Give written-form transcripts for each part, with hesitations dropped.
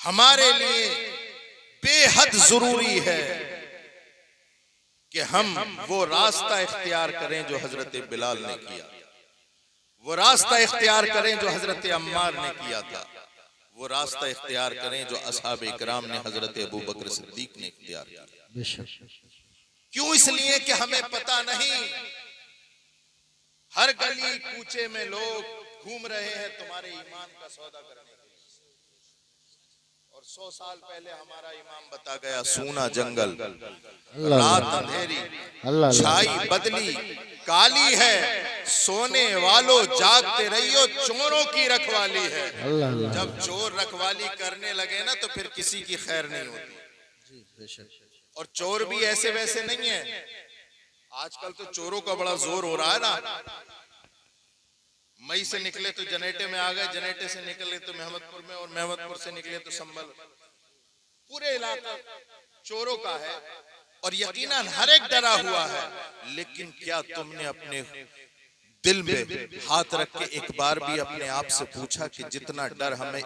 हमारे लिए बेहद जरूरी है कि हम वो रास्ता इख्तियार करें जो हजरत बिलाल ने किया, वो रास्ता इख्तियार करें जो हजरत अम्मार ने किया था, वो रास्ता इख्तियार करें जो असहाबे इकराम ने हजरत अबू बकर सिद्दीक ने इख्तियार किया। क्यों? इसलिए कि हमें पता नहीं, हर गली कूचे में लोग घूम रहे हैं तुम्हारे ईमान का सौदा करने के लिए। और 100 साल पहले हमारा इमाम बता गया, सूना जंगल, रात अंधेरी, छाई बदली काली है, सोने वालों जागते रहियो, चोरों की रखवाली है। जब चोर रखवाली करने लगे ना तो फिर किसी की खैर नहीं होती। और चोर भी ऐसे वैसे नहीं है, आजकल तो चोरों का बड़ा जोर हो रहा है ना। मई से निकले तो जनेटे में आ गए, जनेटे से निकले तो मेहमदपुर में, और मेहमदपुर से निकले तो संभल। पूरे इलाका चोरों का है और यकीनन हर एक डरा हुआ है। लेकिन क्या तुमने अपने दिल में हाथ रख के एक बार भी अपने आप से पूछा कि जितना डर हमें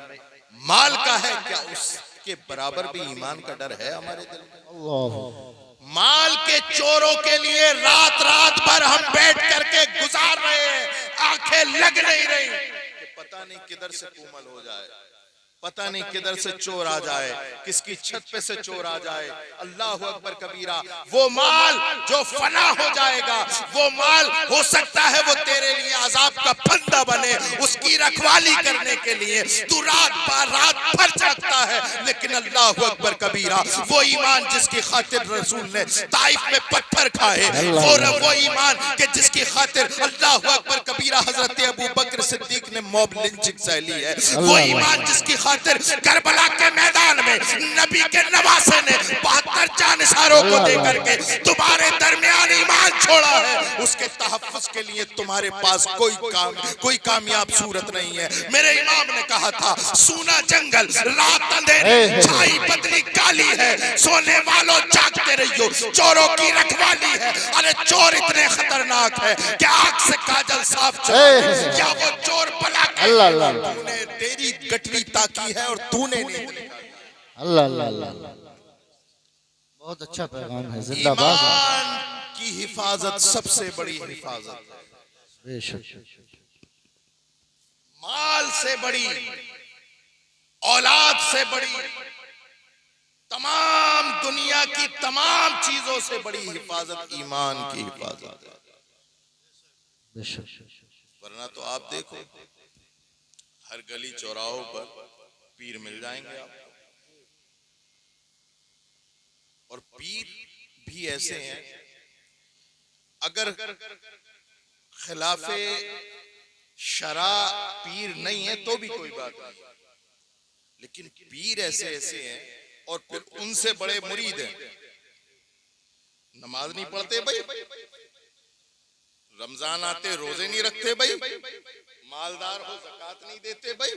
माल का है, क्या उसके बराबर भी ईमान का डर है हमारे दिल में? माल के चोरों के लिए रात रात भर हम बैठ करके गुजार रहे हैं, आंखें लग नहीं रही कि पता नहीं किधर से कुमल हो जाए, पता नहीं किधर से चोर आ जाए, किसकी छत पे से चोर आ जाए। अल्लाह अकबर कबीरा। वो माल जो फना हो जाएगा, वो माल हो सकता है वो तेरे लिए अजाब का फंदा बने, उसकी रखवाली करने के लिए तू रात भर जागता है। लेकिन अल्लाह अकबर कबीरा, वो ईमान जिसकी खातिर रसूल ने ताइफ में पत्थर खाए, वो ईमान के जिसकी खातिर अल्लाह अकबर कबीरा हजरत अबू बकर सिद्दीक ने मॉब लिंचिंग सहली है, वो ईमान जिसकी खातिर करबला के मैदान में नबी के नवासे ने 72 जानिसारों को देकर के तुम्हारे दरमियान ईमान छोड़ा है, उसके तहफ्फुज के लिए तुम्हारे पास कोई कामयाब सूरत नहीं है। मेरे इमाम ने कहा था, सूना जंगल, रात अंधेरी, छाई बदली काली है, सोने वालों जागते रहियो, चोरों की रखवाली है। अरे चोर इतने खतरनाक है कि आंख से काजल साफ चला, या वो चोर बला तूने तेरी गठरी ताकी है और तूने नहीं देखा। अल्लाह अल्लाह, बहुत अच्छा पैगाम है। जिंदाबाद। ईमान की हिफाजत सबसे बड़ी हिफाजत है, बेशक। माल से बड़ी, औलाद से बड़ी, तमाम दुनिया की तमाम चीजों से बड़ी हिफाजत ईमान की हिफाजत है। वरना तो आप देखो, हर गली चौराहों पर पीर मिल जाएंगे आपको, और पीर भी ऐसे हैं, अगर खिलाफे शरा पीर नहीं है तो भी कोई बात नहीं, लेकिन पीर ऐसे ऐसे हैं और फिर उनसे बड़े मुरीद हैं। नमाज नहीं पढ़ते भाई, रमजान आते रोजे नहीं रखते भाई, मालदार हो ज़कात नहीं देते भाई,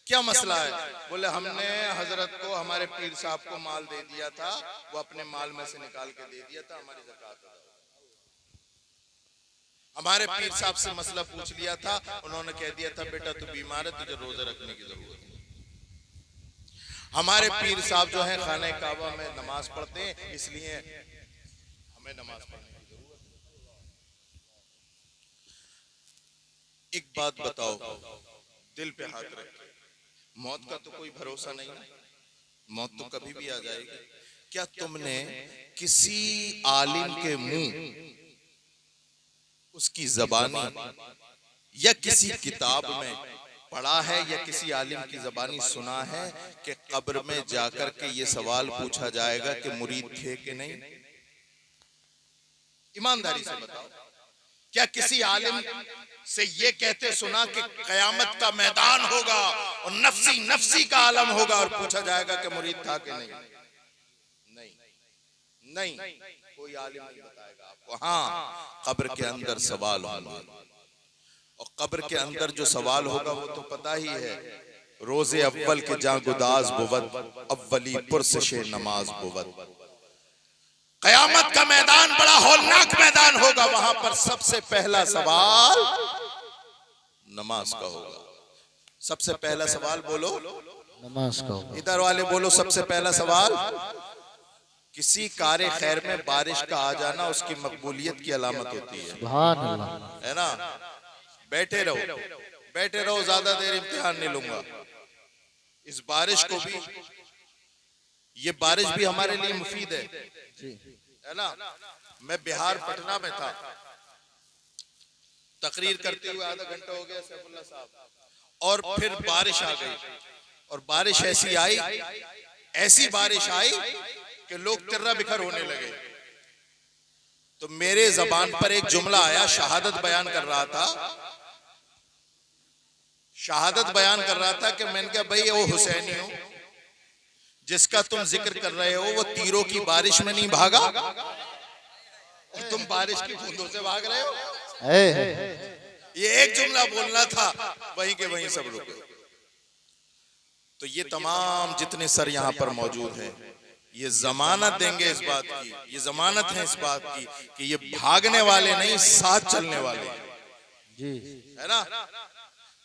क्या मसला है? बोले हमने हजरत को, हमारे पीर साहब को माल दे दिया था, वो अपने माल में से निकाल के दे दिया था, हमारी ज़कात। हमारे पीर साहब से मसला पूछ लिया था, उन्होंने कह दिया था बेटा तू बीमार है, तुझे रोजे रखने की जरूरत है। हमारे पीर साहब जो है खाने काबा में नमाज पढ़ते हैं, इसलिए हमें नमाज पढ़ने की जरूरत है। एक बात बताओ, दिल पे हाथ रख, मौत का तो कोई भरोसा नहीं है, मौत तो कभी भी आ जाएगी। क्या तुमने किसी आलिम के मुंह, उसकी ज़बानी या किसी किताब में पढ़ा है या किसी आलिम की ज़बानी सुना है कि कब्र में जाकर के ये सवाल पूछा जाएगा कि मुरीद थे कि नहीं? ईमानदारी से बताओ, क्या किसी आलिम से ये कहते सुना कि कयामत का मैदान होगा और नफ्सी नफ्सी का आलम होगा और पूछा जाएगा कि मुरीद था कि नहीं? नहीं, कोई आलिम नहीं बताएगा आपको। हाँ, कब्र के अंदर सवाल होगा, और कब्र के अंदर जो सवाल होगा वो तो पता ही है, रोजे अव्वल के जहां गुदाज बुवद, अव्वली पुरसशे नमाज बुवद। कयामत का मैदान बड़ा हौलनाक मैदान होगा, वहां पर सबसे पहला सवाल नमाज का होगा। सबसे पहला सवाल बोलो नमाज का हुक्म। इधर वाले बोलो सबसे पहला सवाल, किसी कार्य खैर में बारिश का आ जाना उसकी मकबूलियत की अलामत होती है, सुभान अल्लाह। है ना? बैठे रहो, बैठे रहो, ज्यादा देर इम्तिहान नहीं लूंगा। इस बारिश को भी, ये बारिश भी हमारे लिए मुफीद है ना? मैं बिहार पटना में था, तकरीर करते हुए आधा घंटा हो गया सैफुल्लाह साहब, और फिर बारिश आ गई, और बारिश ऐसी आई, ऐसी बारिश आई कि लोग तिर्रा बिखर होने लगे। तो मेरे जबान पर एक जुमला आया, शहादत बयान कर रहा था, शहादत बयान कर रहा था कि मैंने कहा भाई वो हुसैनी हो जिसका तुम जिक्र कर रहे हो, वो तीरों की बारिश में नहीं भागा और तुम बारिश की बूंदों से भाग रहे हो। ये एक जुमला बोलना था, वहीं के वहीं सब रुके। तो ये तमाम जितने सर यहाँ पर मौजूद हैं, ये जमानत देंगे इस बात की, ये जमानत है इस बात की कि ये भागने वाले नहीं, साथ चलने वाले जी, है ना?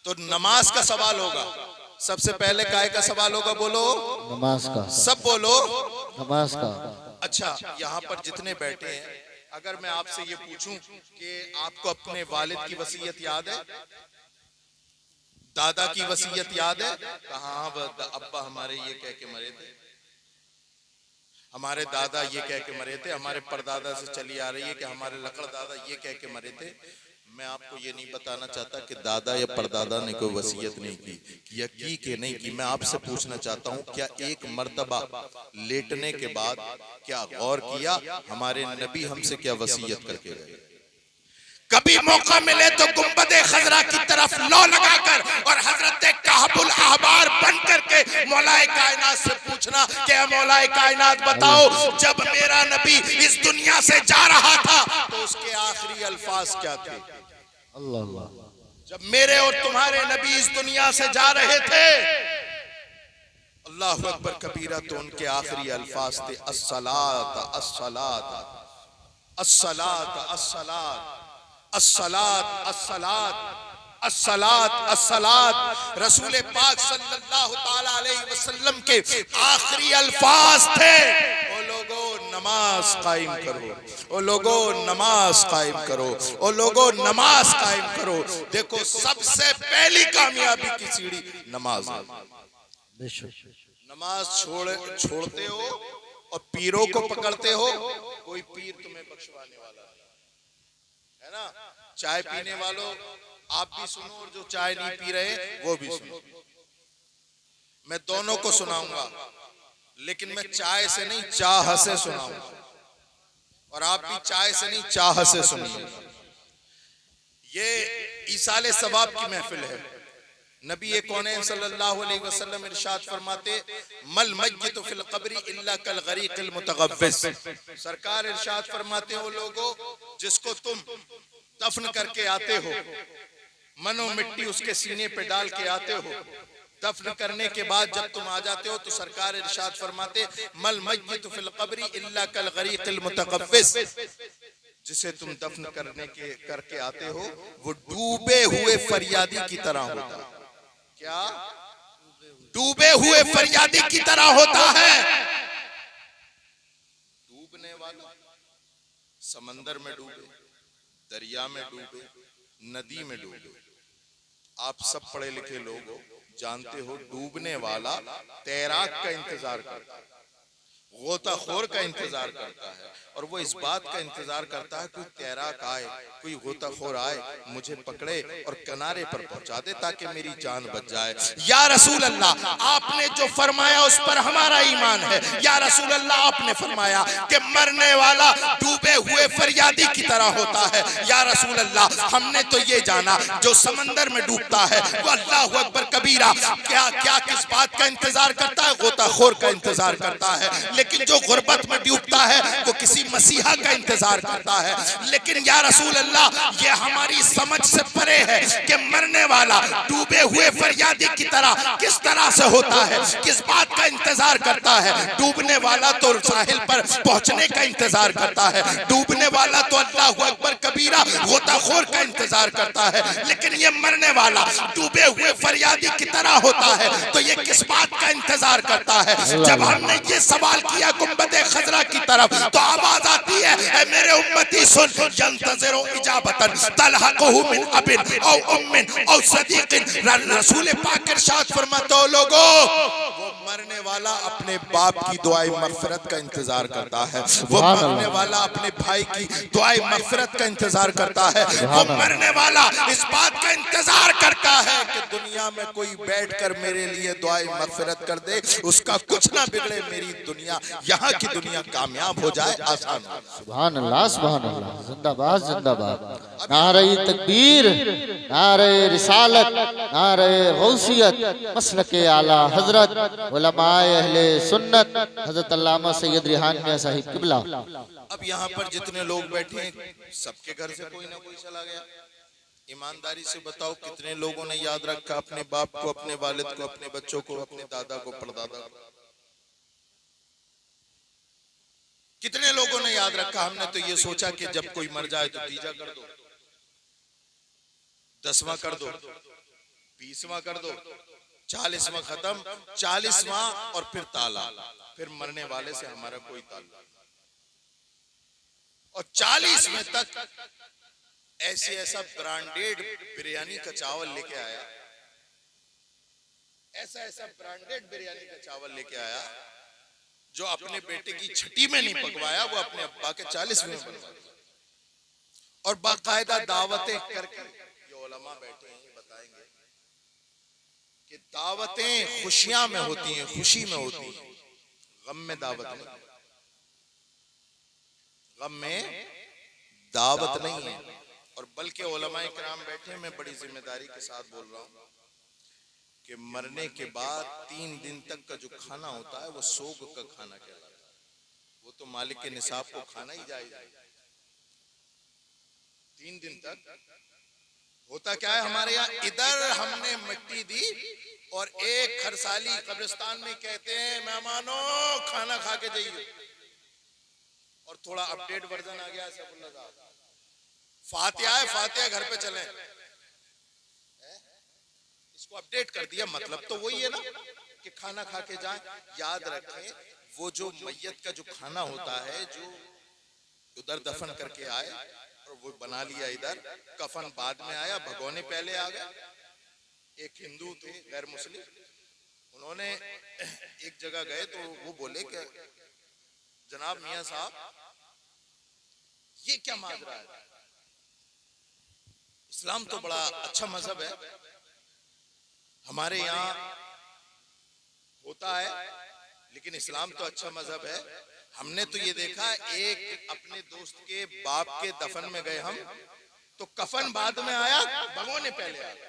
तो नमाज का सवाल होगा, सबसे पहले काय का सवाल होगा? बोलो नमाज का। सब बोलो नमाज का। अच्छा, यहाँ पर जितने बैठे हैं, अगर मैं आपसे ये पूछूं कि आपको अपने वालिद की वसीयत याद है, दादा की वसीयत याद है? कहाँ अब्बा हमारे ये कह के मरे थे, हमारे दादा ये कह के मरे थे, हमारे परदादा से चली आ रही है कि हमारे लकड़ दादा ये कह के मरे थे। मैं आपको ये नहीं बताना चाहता कि दादा या परदादा ने कोई वसीयत नहीं की या की कि नहीं की। मैं आपसे पूछना चाहता हूँ, क्या एक मर्तबा लेटने के बाद क्या गौर किया हमारे नबी हमसे क्या वसीयत करके गए? कभी मौका मिले तो गुंबदे खजरा की तरफ लौ लगाकर और हजरत काबुल अहबार बन करके मौलाए कायनात से पूछना कि मौलाए कायनात बताओ, जब मेरा नबी इस दुनिया से जा रहा था तो उसके आखिरी अल्फाज क्या थे? अल्लाह अल्लाह। जब मेरे और तुम्हारे नबी इस दुनिया से जा रहे थे, अल्लाह अकबर कबीरा, तो उनके आखिरी अल्फाज थे अस्सलात अस्सलात अस्सलात अस्सलात अस्सलात अस्सलात अस्सलात अस्सलात। रसूल पाक सल्लल्लाहु ताला अलैहि वसल्लम के आखिरी अल्फाज थे, ओ लोगों नमाज कायम करो, ओ लोगों नमाज कायम करो, ओ लोगों नमाज कायम करो। देखो सबसे पहली कामयाबी की सीढ़ी नमाज है। नमाज छोड़ते हो और पीरों को पकड़ते हो, कोई पीर तुम्हें बख्शवाने वाला है ना? चाय पीने वालों आप भी सुनो, और जो चाय नहीं पी रहे वो भी सुनो। मैं दोनों को सुनाऊंगा, लेकिन मैं चाय से नहीं चाह से सुनाऊंगा, और आप भी चाय से नहीं चाह से सुनिए। ये ईसाले सवाब की महफिल है। नबी कौनैन सल्लल्लाहु अलैहि वसल्लम इरशाद फरमाते, मल मय्यतु फिल क़ब्रि इल्ला कल गरीक़िल मुतग़व्विस। सरकार इरशाद फरमाते हो, लोगों जिसको तुम दफन करके आते हो, मनो मिट्टी उसके सीने पे डाल के आते हो, दफन करने के बाद जब तुम आ जाते हो तो सरकार इरशाद फरमाते, मल मय्यतु फिल क़ब्रि इल्ला कल गरीक़िल मुतग़व्विस। जिसे तुम दफन करके आते हो वो डूबे हुए फरियादी की तरह होता है। क्या? डूबे हुए फरियादी की तरह होता है। डूबने वाला समंदर में डूबे, दरिया में डूबे, नदी में डूबे। आप सब पढ़े लिखे लोग हो, जानते हो डूबने वाला तैराक का इंतजार करता है, गोताखोर का इंतजार करता है, और वो इस बात का इंतजार करता है कोई तैराक आए, कोई गोताखोर आए, मुझे पकड़े और किनारे पर पहुंचा दे ताकि मेरी जान बच जाए। या रसूल अल्लाह, आपने जो फरमाया उस पर हमारा ईमान है। या रसूल अल्लाह, आपने फरमाया कि मरने वाला डूबे हुए फरियादी की तरह होता है। या रसूल अल्लाह, हमने तो ये जाना जो समंदर में डूबता है वो अल्लाहु अकबर कबीरा क्या क्या किस बात का इंतजार करता है? गोताखोर का इंतजार करता है। लेकिन लेकिन जो गुर्बत में डूबता है वो किसी मसीहा का इंतजार करता है। लेकिन या रसूल अल्लाह, ये हमारी समझ से परे है कि मरने वाला डूबे हुए फरियादी की तरह किस तरह से होता है, किस बात का इंतजार करता है। डूबने वाला तो साहिल पर पहुंचने का इंतजार करता है, डूबने वाला तो अल्लाह अकबर कबीरा गोताखोर का इंतजार करता है। लेकिन ये मरने वाला डूबे हुए फरियादी की तरह होता है, तो ये किस बात का इंतजार करता है। जब हमने ये सवाल किया गुंबदे खजरा की तरफ, तो आवाज आती है, ऐ मेरे उम्मती सुन, यंतज़िरु इजाबतन तलहक़हु मिन अबिन औ उम्मिन औ सदीक़िन। रसूल पाक इरशाद फरमाते हो, लोगो वो मरने वाला अपने बाप की दुआए मग़फ़िरत का इंतजार करता है, वो मरने वाला अपने भाई की दुआए मग़फ़िरत का इंतजार करता है, वो मरने वाला इस बात का इंतजार करता है कि दुनिया में कोई बैठकर मेरे लिए दुआए मग़फ़िरत कर दे, उसका कुछ ना बिगड़े, मेरी दुनिया, यहाँ की दुनिया कामयाब हो जाए, आसान हो। सुभान अल्लाह, सुभान अल्लाह, जिंदाबाद जिंदाबाद। नारे तकबीर, नारे रिसालत, नारे गौसियत, मसलके आला हजरत उलमाए अहले सुन्नत हजरत अल्लामा सैयद रिहान मियां साहिब किबला। अब यहाँ पर जितने लोग बैठे हैं, सबके घर से कोई ना कोई चला गया। ईमानदारी से बताओ, कितने लोगों ने याद रखा अपने बाप को, अपने वालिद को, अपने बच्चों को, अपने दादा को, परदादा को? कितने लोगों ने याद रखा? हमने तो ये सोचा कि जब कोई मर जाए तो तीजा कर दो, 10वां कर दो, 20वां कर दो, 40वां खत्म, 40वां और फिर ताला, फिर मरने वाले से हमारा कोई ताल्लुक। और 40वें तक ऐसा ब्रांडेड बिरयानी का चावल लेके आया, ऐसा ब्रांडेड बिरयानी का चावल लेके आया जो अपने बेटे की छठी में नहीं पकवाया, वो अपने अब्बा के 40वें में पकवाया। और बाकायदा दावतें करके, ये उलमा बैठे हैं बताएंगे कि दावतें खुशियां में होती हैं, खुशी में होती हैं, गम में दावत नहीं, गम में दावत नहीं है। और बल्कि उलमा इकराम बैठे, मैं बड़ी जिम्मेदारी के साथ बोल रहा हूं कि मरने के बाद 3 दिन तक का जो खाना होता है वो सोग का खाना कहलाता है। वो तो मालिक के निसाब को खाना ही जायज है। 3 दिन तक होता क्या है हमारे यहाँ, इधर हमने मिट्टी दी और एक खरसाली कब्रिस्तान में कहते हैं, मेहमानों खाना खा के जाइए। और थोड़ा अपडेट वर्जन आ गया है, फातिहा है, फातिहा घर पे चले, इसको अपडेट कर दिया। मतलब तो वही है ना कि खाना खा के जाएं। याद रखें, वो जो मैयत का जो खाना होता है, जो उधर दफन करके आए और वो बना लिया इधर, कफन बाद में आया, भगोने पहले आ गए। एक हिंदू थे गैर मुस्लिम, उन्होंने एक जगह गए तो वो बोले कि जनाब मियां साहब ये क्या माजरा है, इस्लाम तो बड़ा अच्छा मजहब है, हमारे यहाँ होता है, लेकिन इस्लाम तो अच्छा मजहब है। हमने तो ये देखा, एक अपने दोस्त के बाप के दफन में गए हम, तो कफन बाद में आया, भगोने पहले आया।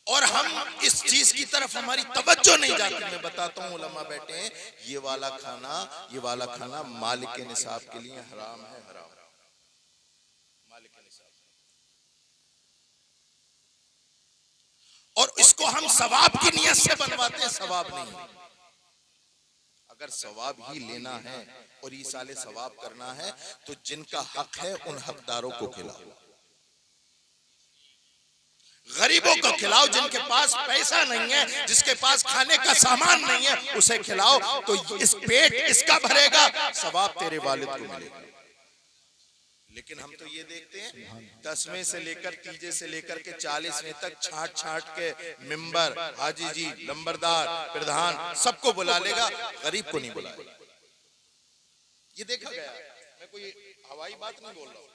और हम इस चीज की तरफ हमारी तवज्जो नहीं जाती। मैं बताता हूँ, उलमा बैठे हैं, ये वाला खाना मालिक के निसाब के लिए हराम है, हराम, मालिक के निसाब। और इसको हम सवाब की नियत से बनवाते हैं, सवाब नहीं। अगर सवाब ही लेना है और ईसाले सवाब करना है तो जिनका हक है उन हकदारों को खिलाओ, गरीबों को खिलाओ। जिनके पास पैसा नहीं है, जिसके पास खाने का सामान नहीं है, उसे खिलाओ, तो इस पेट इसका भरेगा, सवाब तेरे वालिद को मिलेगा। लेकिन हम तो ये देखते हैं, 10वें से लेकर तीजे से लेकर के 40वें तक छाट के मिंबर, हाजी जी, लंबरदार, प्रधान, सबको बुला लेगा, गरीब को नहीं बुलाएगा। ये देखा गया, मैं कोई हवाई बात नहीं बोल रहा हूँ,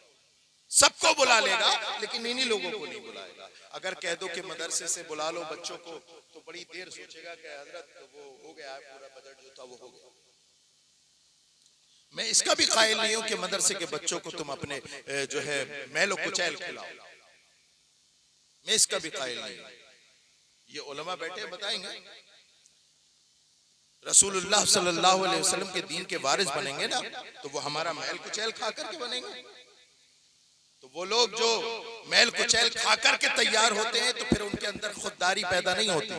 सबको बुला लेगा, लेकिन इन्हीं लोगों को नहीं बुलाएगा। अगर कह दो कि मदरसे से बुला लो बच्चों को, तो बड़ी देर सोचेगा कि हजरत तो वो हो गया है, पूरा बजट जो था वो हो गया। मैं इसका भी कायल नहीं हूं कि मदरसे के बच्चों को तुम अपने जो है मैलो कुचैल खिलाओ, मैं इसका भी कायल नहीं हूं। ये उलमा बैठे बताएंगे रसूलुल्लाह सल्लल्लाहु अलैहि वसल्लम के दीन के वारिस बनेंगे ना, तो वो हमारा महल कुचैल खा करके बनेंगे। तो वो लोग जो महल कुचैल खा करके तैयार होते हैं, तो फिर उनके अंदर खुददारी पैदा नहीं होती।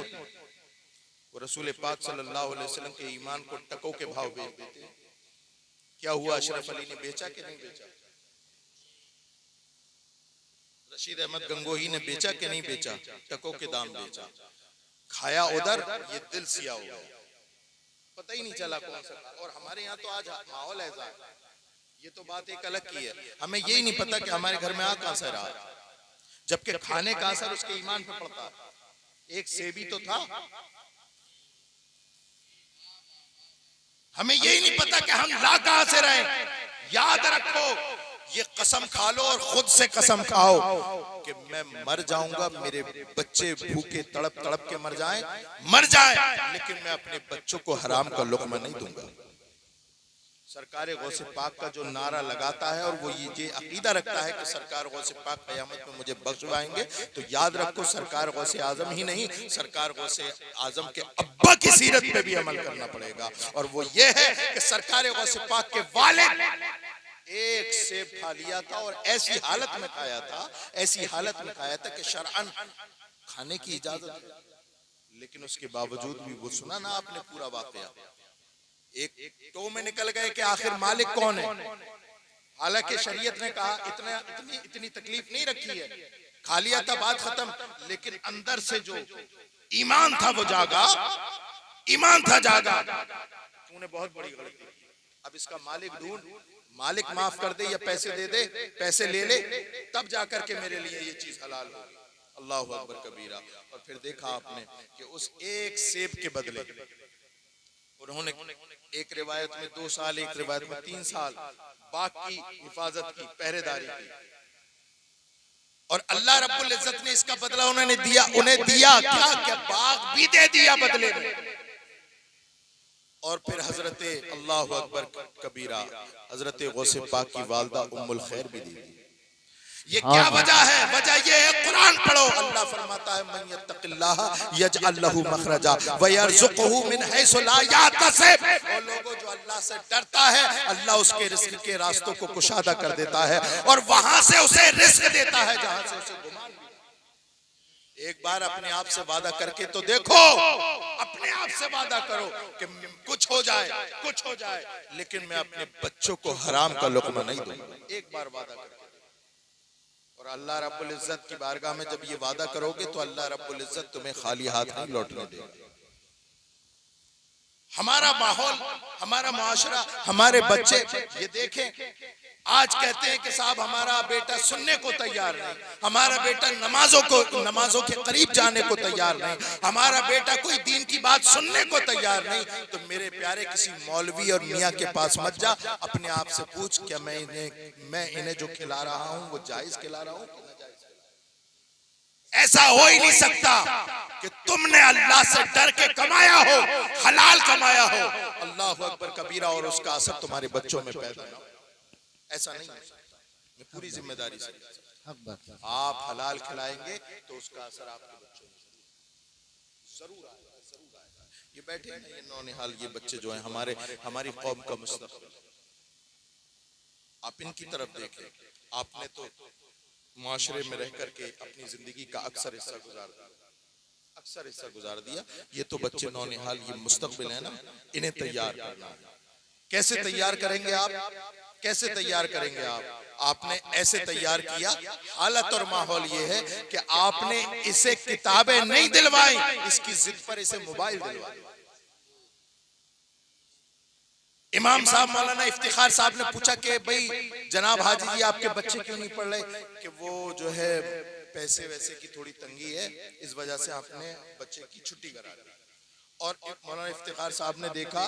वो रसूल पाक सल्लल्लाहु अलैहि वसल्लम के ईमान को टकों के भाव बेच देते हैं। क्या हुआ, अशरफ अली ने बेचा कि नहीं बेचा? रशीद अहमद गंगोही ने बेचा कि नहीं बेचा? टकों के दाम बेचा, खाया उधर, ये दिल सिया हो गया, पता ही नहीं चला कौन सा। और हमारे यहाँ तो आज माहौल ऐसा है, ये तो बात एक अलग की है, हमें यही नहीं पता कि हमारे घर में आ कहां से रहा, जबकि खाने का असर उसके ईमान पे पड़ता है। एक सेबी तो था, हमें यही नहीं पता कि हम ला कहां से रहे। याद रखो, ये कसम खा लो और खुद से कसम खाओ कि मैं मर जाऊंगा, मेरे बच्चे भूखे तड़प तड़प के मर जाएं, लेकिन मैं अपने बच्चों को हराम का लुक़्मा नहीं दूंगा। सरकार गौसे पाक का जो नारा लगाता है और वो ये अकीदा रखता है कि सरकार गौसे पाक क़यामत में मुझे बख्शवाएंगे, तो याद रखो सरकार गौसे आजम ही नहीं, सरकार गौसे आजम के अब्बा की सीरत पे भी अमल करना पड़ेगा। और वो ये है कि सरकार गौसे पाक के वालिद एक सेब खा लिया था और ऐसी हालत में खाया था, ऐसी हालत में खाया था कि शरअन खाने की इजाजत है, लेकिन उसके बावजूद भी वो सुना ना आपने पूरा वाकया, एक तो में निकल गए कि आखिर मालिक कौन है। हालांकि शरीयत ने कहा इतनी तकलीफ नहीं रखी है, खा लिया था, बात खत्म, लेकिन अंदर से जो ईमान था वो जागा, ईमान था जागा। तूने बहुत बड़ी गलती की, अब इसका मालिक ढूंढ, मालिक माफ कर दे या पैसे दे दे, पैसे ले ले, तब जाकर के मेरे लिए ये चीज हलाल होगी। अल्लाहु अकबर कबीरा। और फिर देखा आपने कि उस एक सेब के बदले उन्होंने एक रिवायत में 2 साल, एक रिवायत में 3 साल बाग की हिफाजत की, पहरेदारी की, और अल्लाह रब्बुल इज्जत ने इसका बदला उन्हें दिया क्या बाग भी दे दिया बदले में। और फिर हजरत अल्लाहु अकबर कबीरा, हजरत गौसे पाक की वालदा उम्मुल खैर भी दी। ये क्या वजह है? वजह ये है, कुरान पढ़ो, अल्लाह फरमाता है मन यत्तकिल्लाह यजअल लहू मखरजा व यरज़ुक़हू मिन हैसु ला यहतसिब। और लोगों जो अल्लाह से डरता है, अल्लाह उसके रिस्क के रास्तों को कुशादा कर देता है और वहां से उसे रिस्क देता है जहां से उसे गुमान भी। एक बार अपने आप से वादा करके तो देखो, अपने आप से वादा करो कि कुछ हो जाए, लेकिन मैं अपने बच्चों को हराम का लुक़्मा नहीं दूंगा। एक बार वादा करके, और अल्लाह रब्बुल इज्जत की बारगाह में जब ये वादा करोगे तो अल्लाह रब्बुल इज्जत तुम्हें खाली हाथ नहीं लौटने देगा। हमारा माहौल, हमारा मुआशरा, हमारे बच्चे ये देखें, आज कहते हैं कि साहब हमारा बेटा सुनने को तैयार नहीं, हमारा बेटा नमाजों के करीब जाने को तैयार नहीं, हमारा बेटा कोई दीन की बात सुनने को तैयार नहीं। तो मेरे प्यारे किसी मौलवी और मियाँ के पास मत जा, अपने आप से पूछ, क्या मैं इन्हें जो खिला रहा हूँ वो जायज खिला रहा हूँ कि नाजायज? ऐसा हो ही नहीं सकता कि तुमने अल्लाह से डर के कमाया हो, हलाल कमाया हो, अल्लाह अकबर कबीरा, और उसका असर तुम्हारे बच्चों में पैदा ना हो। ऐसा नहीं है, मैं पूरी जिम्मेदारी से, आप हलाल खिलाएंगे तो उसका असर आपके बच्चों में जरूर आएगा। ये बैठे हैं ये नौनिहाल, ये बच्चे जो हैं हमारी कौम का मुस्तकबिल, आप इनकी तरफ देखें। आपने तो मुआशरे में रह करके अपनी जिंदगी का अक्सर हिस्सा गुजार दिया, ये तो बच्चे नौनिहाल, ये मुस्तकबिल है ना, इन्हें तैयार करना है। कैसे तैयार करेंगे आप? कैसे तैयार करेंगे आप? आपने ऐसे तैयार किया, हालत और माहौल ये है कि आपने इसे किताबें नहीं दिलवाई, इसकी जिद पर इसे मोबाइल दिलवाया। इमाम साहब मौलाना इफ्तिखार साहब ने पूछा कि भाई जनाब हाजी जी आपके बच्चे क्यों नहीं पढ़ रहे? कि वो जो है पैसे वैसे की थोड़ी तंगी है, इस वजह से आपने बच्चे की छुट्टी करा दी। और मौलाना इफ्तिखार साहब ने देखा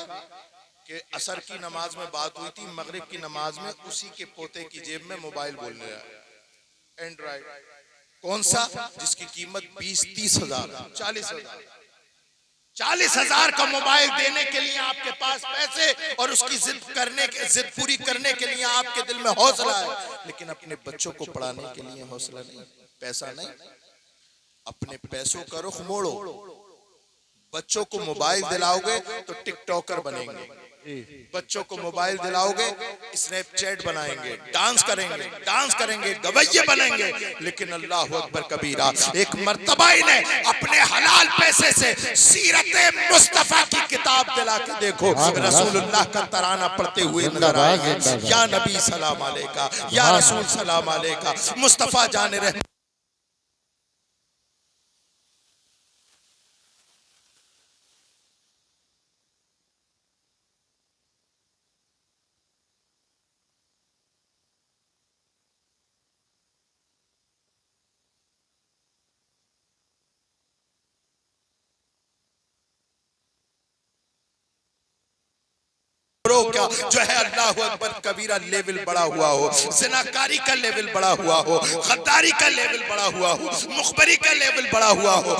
कि असर की नमाज में बात हुई थी, मगरिब की नमाज में उसी के पोते की जेब में मोबाइल बोलने रहा है, एंड्रॉइड। कौन सा? जिसकी कीमत 20-30 हजार, 40 हजार का मोबाइल देने के लिए आपके पास पैसे और उसकी जिद पूरी करने के लिए आपके दिल में हौसला है, लेकिन अपने बच्चों को पढ़ाने के लिए हौसला नहीं, पैसा नहीं। अपने पैसों का रुख मोड़ो, बच्चों को मोबाइल दिलाओगे तो टिकटॉकर बनेंगे, बच्चों को मोबाइल दिलाओगे स्नैपचैट बनाएंगे, डांस करेंगे, गवैये बनेंगे। लेकिन अल्लाह अकबर कबीरा, एक मर्तबा इन्हें अपने हलाल पैसे से सीरत मुस्तफा की किताब दिला के देखो, रसूलुल्लाह का तराना पढ़ते हुए नजर आएंगे। या नबी सलाम अलैका, या रसूल सलाम अलैका, मुस्तफा जाने रहे। क्या जो है अल्लाह अकबर कबीरा लेवल बड़ा हुआ हो, ज़िनाकारी का लेवल बड़ा हुआ हो, गद्दारी का लेवल बड़ा हुआ हो, मुखबरी का लेवल बड़ा हुआ हो,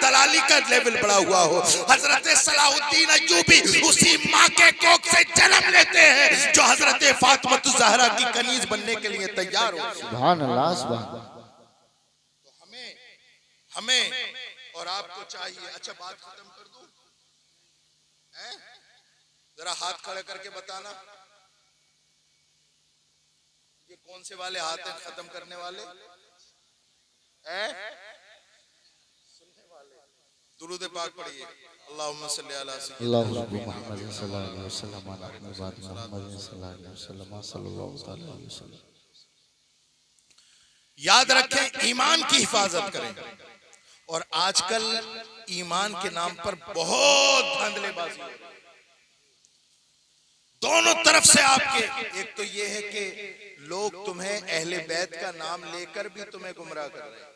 दलाली का लेवल बड़ा हुआ हो। हजरत सलाहुद्दीन अय्यूबी उसी माँ के कोख से जन्म लेते हैं जो हजरत फातिमा ज़हरा की कनीज बनने के लिए तैयार हो। सुभान अल्लाह, सुभान अल्लाह। तो हमें और आपको चाहिए। अच्छा, बात खत्म कर दूं? जरा हाथ खड़े करके बताना, ये कौन से वाले हाथ हैं खत्म करने वाले? सुनने वाले। दुरूद पाक पढ़िए। अल्लाहुम्मा सल्ली अला सय्यिदिना मुहम्मद सल्लल्लाहु अलैहि वसल्लम अला मुहम्मद सल्लल्लाहु अलैहि वसल्लम। याद रखें, ईमान की हिफाजत करें। और आजकल ईमान के नाम पर बहुत धांधलेबाजी है दोनों तरफ से आपके। एक तो ये है कि लोग तुम्हें अहले बैत का नाम लेकर भी तुम्हें गुमराह कर रहे हैं।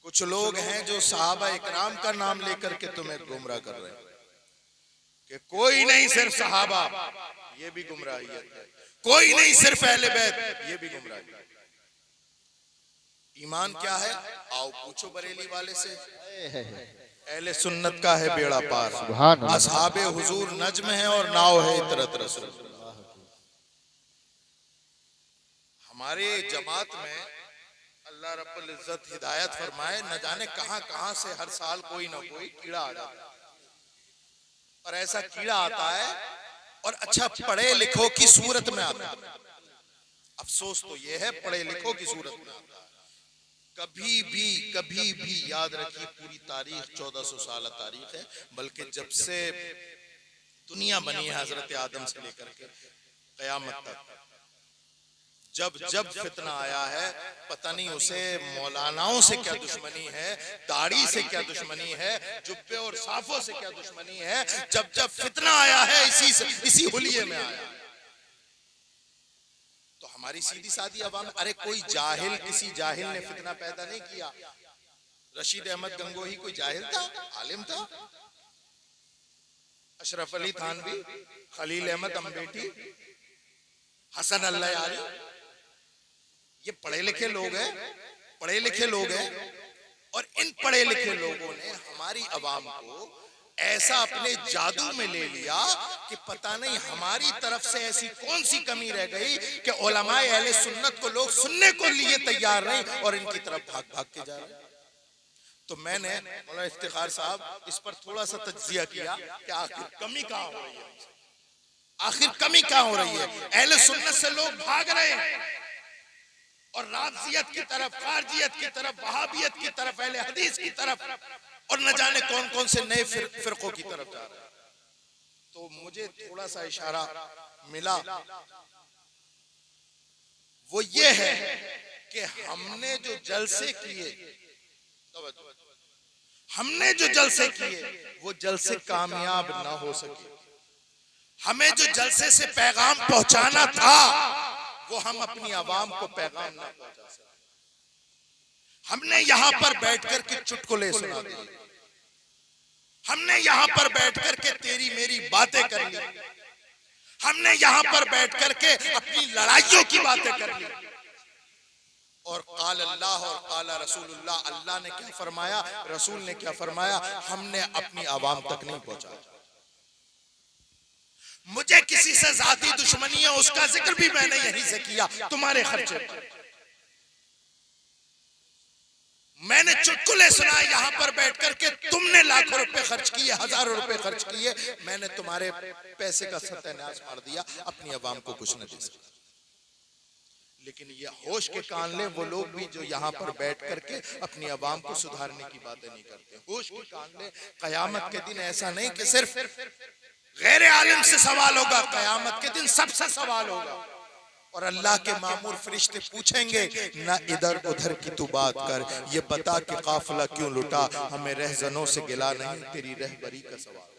कुछ लोग हैं जो सहाबा इकराम का नाम लेकर के तुम्हें गुमराह कर रहे हैं कि कोई नहीं सिर्फ सहाबा, ये भी गुमराही है। कोई नहीं सिर्फ अहले बैत, ये भी गुमराही है। ईमान क्या है? आओ पूछो बरेली वाले से। अहले सुन्नत का है बेड़ा पार, असहाबे हुजूर नज्म है और नाव है इतरत रसूल। हमारे जमात में अल्लाह रब्बुल इज्जत हिदायत फरमाए, न जाने कहां कहां से हर साल कोई ना कोई कीड़ा आ जाता है। और ऐसा कीड़ा आता है और अच्छा पढ़े लिखो की सूरत में आता है। अफसोस तो यह है, पढ़े लिखो की सूरत में आता है। कभी भी याद रखिए, पूरी तारीख 1400 साल तारीख है, बल्कि जब से दुनिया बनी है हजरत आदम से लेकर के कयामत तक, जब फितना आया है, पता नहीं उसे मौलानाओं से क्या दुश्मनी है, दाढ़ी से क्या दुश्मनी है, जुब्बे और साफों से क्या दुश्मनी है। जब फितना आया है इसी हुलिये में आया। तो हमारी सीधी सादी अवाम, अरे कोई जाहिल, किसी जाहिल ने फितना पैदा नहीं किया। रशीद अहमद गंगोही कोई जाहिल था? आलिम था। अशरफ अली थानवी, खलील अहमद अम्बेटी, हसन अल्लाह यारी, ये पढ़े लिखे लोग हैं। और इन पढ़े लिखे लोगों ने हमारी अवाम को ऐसा अपने जादू में ले लिया कि पता नहीं हमारी तरफ से ऐसी कौन सी कमी रह गई कि उलमाए अहले सुन्नत को लोग सुनने को लिए तैयार नहीं और इनकी तरफ भाग के जा रहे हैं। तो मैंने मौलाना इफ्तिखार साहब इस पर थोड़ा सा तज्जिया किया कि आखिर कमी कहां हो रही है, अहले सुन्नत से लोग भाग रहे हैं और राफजियत की तरफ, खारजियत की तरफ, वहाबियत की तरफ, अहले हदीस की तरफ और न जाने कौन कौन से नए फिरकों की तरफ जा रहे हैं। तो मुझे थोड़ा सा इशारा मिला, वो ये है कि हमने जो जलसे किए वो जलसे कामयाब ना हो सके। हमें जो जलसे से पैगाम पहुंचाना था वो हम अपनी आवाम को पैगाम ना पहुंचा सके। हमने यहां पर बैठकर के चुटकुले सुना दिए, हमने यहां पर बैठकर के तेरी मेरी बातें कर ली, हमने यहां पर बैठकर के अपनी लड़ाइयों की बातें कर ली। और काल अल्लाह और काला रसूलुल्लाह, अल्लाह ने क्या फरमाया, रसूल ने क्या फरमाया, हमने अपनी आवाम तक नहीं पहुंचा। मुझे किसी से जाती दुश्मनी है, उसका जिक्र भी मैंने यहीं से किया तुम्हारे खर्चे पर। मैंने चुटकुले सुनाए यहां पर बैठ करके तुमने लाखों रुपए खर्च किए, हजारों रुपए खर्च किए, मैंने तुम्हारे पैसे का सत्यानाश मार दिया, अपनी अवाम को कुछ न दे सका। लेकिन ये होश के कान ले वो लोग भी जो यहाँ पर बैठ करके अपनी अवाम को सुधारने की बातें नहीं करते। होश के कान ले, कयामत के दिन ऐसा नहीं कि सिर्फ गैर आलिम से सवाल होगा, कयामत के दिन सबसे सवाल होगा। और अल्लाह के मामूर फरिश्ते पूछेंगे, ना इधर उधर की तू बात कर, ये बता कि काफिला क्यों लुटा, हमें रहजनों से गिला नहीं, तेरी रहबरी का सवाल।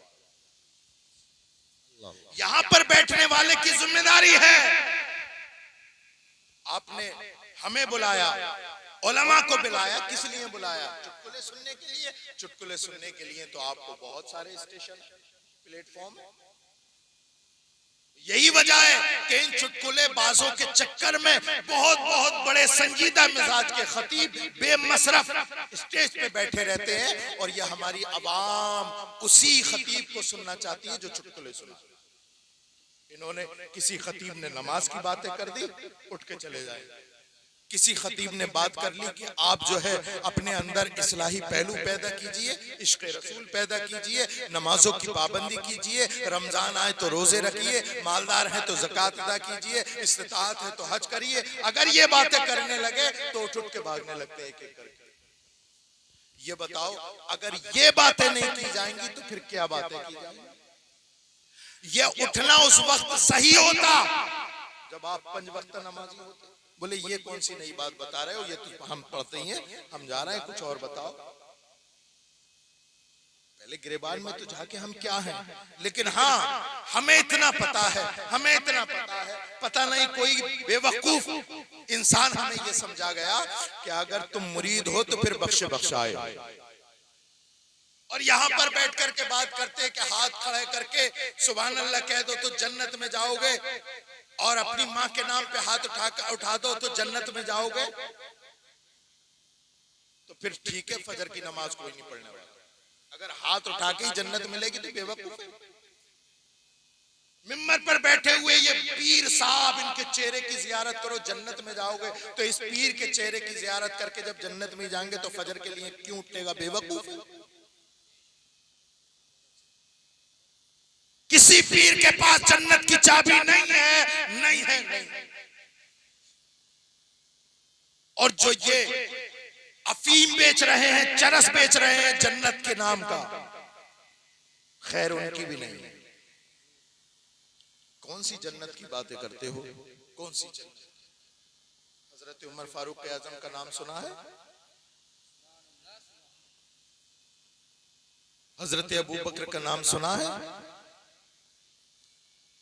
यहां पर बैठने वाले की जिम्मेदारी है। आपने हमें बुलाया, उलमा को बुलाया, किस लिए बुलाया? चुटकुले सुनने के लिए। चुटकुले सुनने के लिए तो आपको बहुत सारे स्टेशन, प्लेटफॉर्म, यही वजह है कि इन चुटकुले बाजों के चक्कर में बहुत बहुत बड़े संजीदा मिजाज के खतीब बेमसरफ स्टेज पे बैठे रहते हैं, और यह हमारी अवाम उसी खतीब को सुनना चाहती है जो चुटकुले सुना। इन्होंने, किसी खतीब ने नमाज की बातें कर दी, उठ के चले जाए। किसी खतीब ने बात कर ली कि आप जो है अपने अंदर इस्लाही पहलू पैदा कीजिए, इश्क़ रसूल पैदा कीजिए, नमाजों की पाबंदी कीजिए, रमजान आए तो रोजे रखिए, मालदार है तो ज़कात अदा कीजिए, इस्तिताअत है तो हज करिए। अगर ये बातें करने लगे तो उठ के भागने लगते हैं एक एक करके। ये बताओ, अगर ये बातें नहीं की जाएंगी तो फिर क्या बातें की जाएंगी? ये उठना उस वक्त सही होता जब आप 5 वक्त नमाजी होते। बोले ये कौन सी नई बात बता रहे हो, ये तो हम पढ़ते ही हैं, हम जा रहे हैं, कुछ और बताओ। पहले गिरेबान में तो जाके हम क्या हैं। लेकिन हाँ, हमें इतना पता है, हमें इतना पता है, पता नहीं कोई बेवकूफ इंसान हमें ये समझा गया कि अगर तुम मुरीद हो तो फिर बख्शे बख्शाए, और यहाँ पर बैठ करके बात करते हैं कि हाथ खड़े करके सुभान अल्लाह कह दो तो जन्नत में जाओगे, और अपनी माँ के नाम पे हाथ उठा दो तो जन्नत में जाओगे। तो फिर ठीक है, फजर की नमाज कोई नहीं पढ़ने वाला। अगर हाथ उठा के ही जन्नत मिलेगी तो बेवकूफ है। मिंबर पर बैठे हुए ये पीर साहब, इनके चेहरे की जियारत करो जन्नत में जाओगे, तो इस पीर के चेहरे की जियारत करके जब जन्नत में जाएंगे तो फजर के लिए क्यों उठेगा? बेवकूफ है। किसी पीर के पास जन्नत की चाबी नहीं है, नहीं है, नहीं। और जो ये अफीम बेच रहे हैं, चरस बेच रहे हैं जन्नत के नाम का, खैर उनकी भी नहीं है। कौन सी जन्नत की बातें करते हो? कौन सी जन्नत? हजरत उमर फारूक आजम का नाम सुना है? हजरत अबू बकर का नाम सुना है?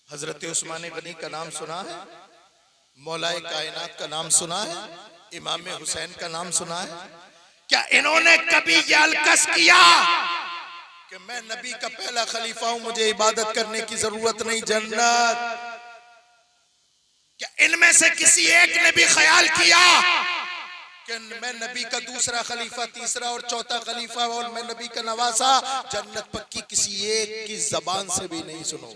हजरत उस्मान गनी का नाम सुना है? मौलाए कायनात का नाम सुना है? इमाम हुसैन का नाम सुना है? क्या इन्होंने कभी ये अलकस किया कि मैं नबी का पहला खलीफा हूं, मुझे इबादत करने की जरूरत नहीं, जन्नत? क्या इनमें से किसी एक ने भी ख्याल किया कि मैं नबी का दूसरा खलीफा, तीसरा और चौथा खलीफा, और मैं नबी का नवासा, जन्नत पक्की? किसी एक की जबान से भी नहीं सुनो।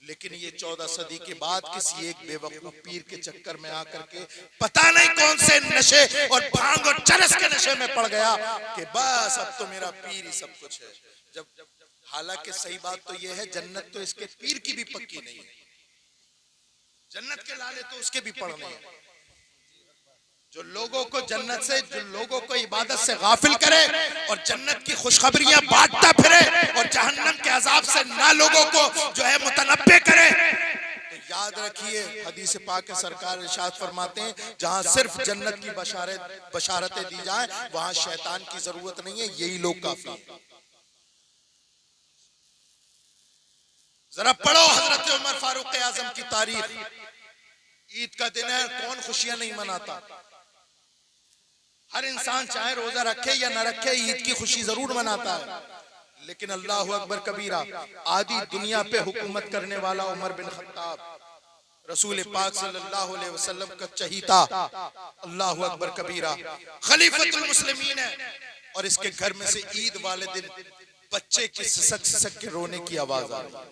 लेकिन ये 14 सदी के बाद किसी एक बेवकूफ पीर के चक्कर में आकर के पता नहीं कौन से नशे और भांग और चरस के नशे में पड़ गया कि बस अब तो मेरा पीर ही सब कुछ है। जब हालांकि सही बात तो ये है, जन्नत तो इसके पीर की भी पक्की नहीं है, जन्नत के लाले तो उसके भी पड़ने हैं। जो लोगों को जन्नत से, जो लोगों को इबादत से गाफिल करे और जन्नत की खुशखबरियां बांटता फिरे और जहन्नम के अजाब से ना लोगों को जो है मुतनब्बे करे, तो याद रखिए हदीस पाक सरकार इरशाद फरमाते हैं, जहां सिर्फ जन्नत की बशारतें दी जाए वहां शैतान की जरूरत नहीं है, यही लोग काफी है। जरा पढ़ो हजरत उमर फारूक आजम की तारीख। ईद का दिन है, कौन खुशियां नहीं मनाता? हर इंसान चाहे रोजा रखे या न रखे, ईद की खुशी जरूर मनाता है। लेकिन अल्लाह अकबर कबीरा, आदि दुनिया पे हुकूमत करने वाला उमर बिन खत्ताब, रसूल पाक सल्लल्लाहु अलैहि वसल्लम का चहीता, अल्लाह अकबर कबीरा, खलीफतुल मुस्लिमीन है। और इसके घर में से ईद वाले दिन बच्चे की सिसक के रोने की आवाज आ रही है।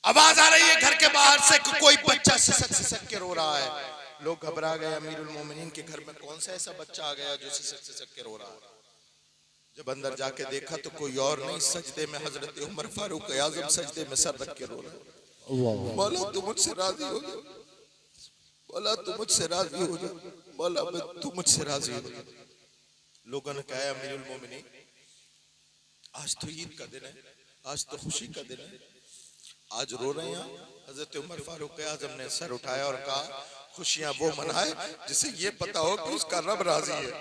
आवाज आ रही है घर के बाहर से कि कोई बच्चा सिसक के रो रहा है। लोग घबरा गए, अमीरुल मोमिनीन के घर में कौन सा ऐसा बच्चा आ गया जो सिसक के रो रहा है? जब अंदर जाके देखा तो कोई और नहीं, सजदे में हजरत उमर फारूक आजम सजदे में सर रख के रो रहे। मौला तू मुझसे राजी हो जा, मौला तू मुझसे राजी हो जा, मौला तू मुझसे राजी हो जा। लोगों ने कहा अमीरुल मोमिनीन आज तो ईद का दिन है, आज तो खुशी का दिन है, आज रो रहे हैं। हजरत उमर फारूक आजम ने सर उठाया और कहा खुशियां वो मनाए जिसे ये पता हो कि उसका रब राजी है।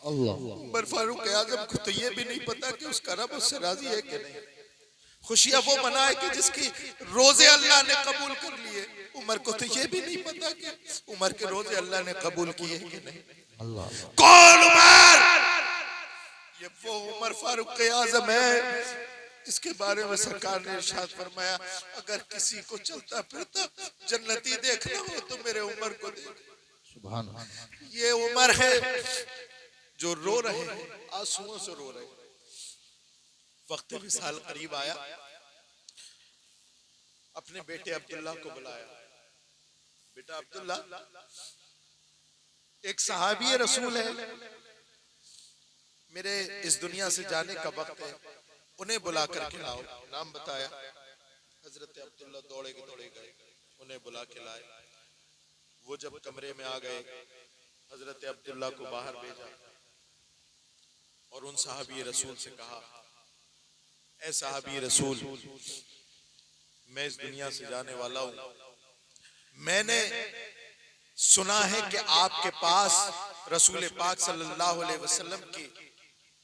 उमर फारूक आजम को तो ये भी नहीं पता कि उसका रब उससे राजी है कि नहीं। खुशियां वो मनाए कि जिसकी रोजे अल्लाह ने कबूल कर लिए। उमर को तो ये भी नहीं पता कि उमर के रोजे अल्लाह ने कबूल किए कि नहीं। कौन उमर? ये वो उमर फारूक आजम है जिसके बारे में सरकार ने इरशाद फरमाया अगर किसी को चलता फिरता जन्नती देखना हो तो मेरे उमर को देख। सुभान अल्लाह। ये उमर है जो रो रहे हैं, आंसुओं से रो रहे हैं। वक्त विसाल करीब आया, अपने बेटे अब्दुल्ला को बुलाया। बेटा अब्दुल्ला, एक सहाबी रसूल है, मेरे इस दुनिया से जाने का वक्त है, उन्हें बुला कर के लाओ। नाम बताया। हजरत अब्दुल्ला दौड़े गए, उन्हें बुला के लाए। वो जब कमरे में आ गए, हजरत अब्दुल्ला को बाहर भेजा और उन साहबी रसूल से कहा, ऐ साहबी रसूल, मैं इस दुनिया से जाने वाला हूं। मैंने सुना है कि आपके पास रसूल पाक सल्लल्लाहु अलैहि वसल्लम की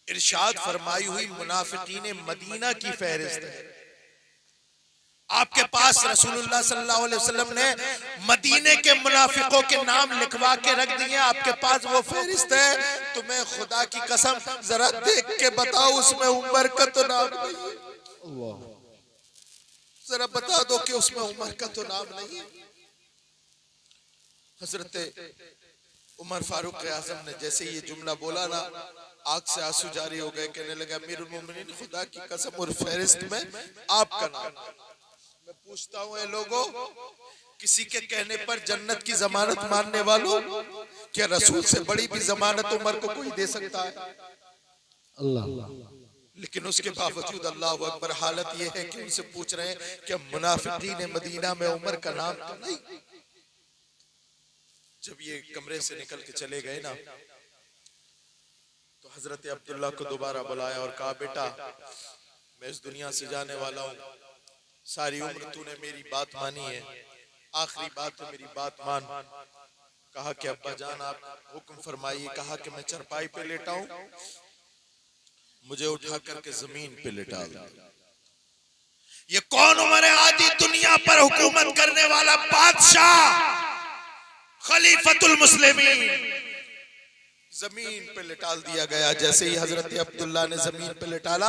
इरशाद फरमाई हुई मुनाफिकीन मदीना की फहरिस्त है। आपके पास रसूलुल्लाह सल्लल्लाहु अलैहि वसल्लम ने मदीने के मुनाफिकों के नाम लिखवा के रख दिए। आपके पास वो फहरिस्त है। तुम्हें खुदा की कसम जरा देख के बताओ उसमें उमर का तो नाम नहीं है। जरा बता दो कि उसमें उमर का तो नाम नहीं है। हजरत उमर फारूक आजम ने जैसे ये जुमला बोला ना, आग से आंसू जारी हो गए। कहने लगा अमीरुल मोमिनीन खुदा की कसम और फहरिस्त में आपका नाम। मैं पूछता हूँ लोगों, किसी के कहने पर जन्नत की जमानत मानने वालों, क्या रसूल से बड़ी भी जमानत उमर को कोई दे सकता है? अल्लाह। लेकिन उसके बावजूद अल्लाह अकबर, हालत यह है कि उनसे पूछ रहे हैं कि मुनाफिकीन मदीना में उमर का नाम तो नहीं। जब ये कमरे से निकल के चले गए ना, तो हजरत अब्दुल्ला को दोबारा बुलाया और कहा बेटा मैं इस दुनिया से जाने वाला हूँ, सारी उम्र तूने मेरी बात मानी है, आखिरी बात है मेरी बात मान। कहा कि अब्बा जान आप हुक्म फरमाइए। कहा कि मैं चरपाई पे लेटा हूँ, मुझे उठा करके जमीन पे लेटा दो। ये कौन उमर है? आदि दुनिया पर हुकूमत करने वाला बादशाह खलीफतुल मुस्लिमीन। जमीन पे लिटाल दिया गया। जैसे ही हजरत अब्दुल्ला ने जमीन पे लिटाला,